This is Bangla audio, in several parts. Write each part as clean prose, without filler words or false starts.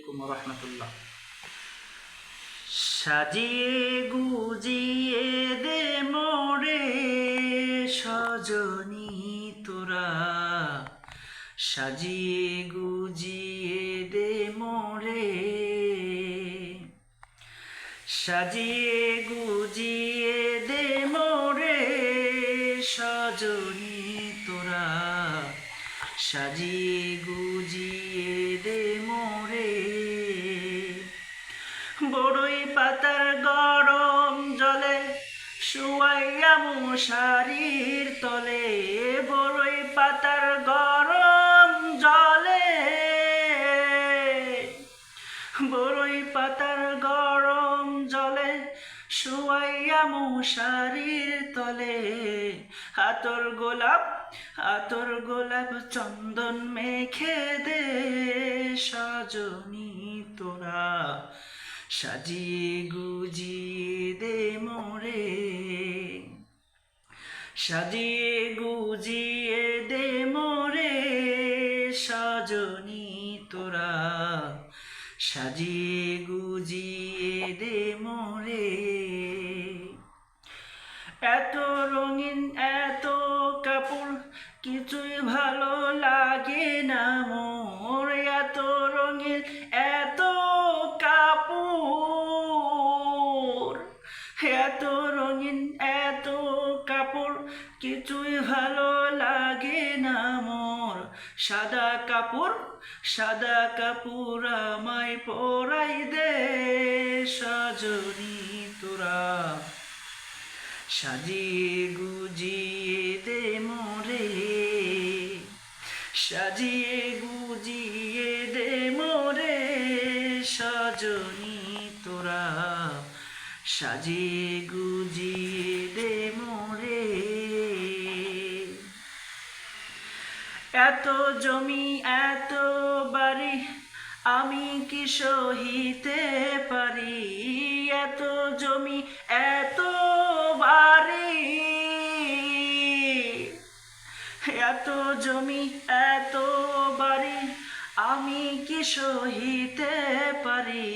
আলাইকুম ওয়া রাহমাতুল্লাহ। সাজিয়ে গুজিয়ে দে মোরে সজনী তোরা, সাজিয়ে গুজিয়ে দে মোরে, সাজিয়ে গুজিয়ে দে মোরে সজনী তোরা, সাজিয়ে গুজিয়ে দে মোরে। বড়ই পাতার গরম জলে শুয়াইয়া মশারির তলে, বড়ই পাতার গরম জলে, বড়ই পাতার গরম জলে শুয়াইয়া মশারির তলে, আতর গোলাপ চন্দন মেখে দে সজনী তোরা, সাজিয়ে গুজিয়ে দে মোরে, সাজিয়ে গুজিয়ে দে মোরে সজনী তোরা, সাজিয়ে গুজিয়ে দে মোরে। এত রঙিন এত কাপড় কিছুই ভালো লাগে না মোর, এত রঙিন এত কাপড়, এত রঙিন এত কাপড় কিছুই ভালো লাগে না মোর। সাদা কাপড় আমায় পরাই দে সজনী তোরা, সাজিয়ে গুজিয়ে দে মোরে, সাজিয়ে গুজিয়ে দে মোরে সজনী তোরা, সাজিয়ে গুজিয়ে দে মোরে। এত জমি এত বাড়ি আমি কি সহিতে পারি, এত জমি এত বাড়ি, এত জমি এত বাড়ি আমি কি সহিতে পারি।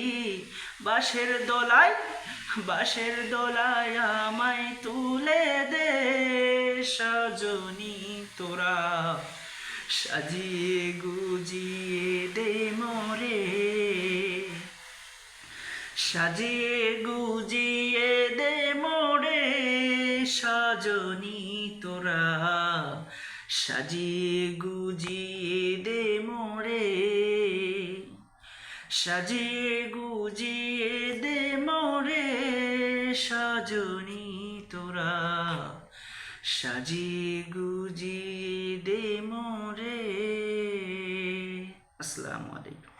বাঁশের দোলায় আমায় তুলে দে সজনী তোরা, সাজিয়ে গুজিয়ে দে মোরে, সাজিয়ে গুজিয়ে দে মোরে সজনী তোরা, সাজিয়ে গুজিয়ে দে মোরে, সাজিয়ে গুজিয়ে দে মোরে সজনী তোরা, সাজিয়ে গুজিয়ে দে মোরে। আসসালামু আলাইকুম।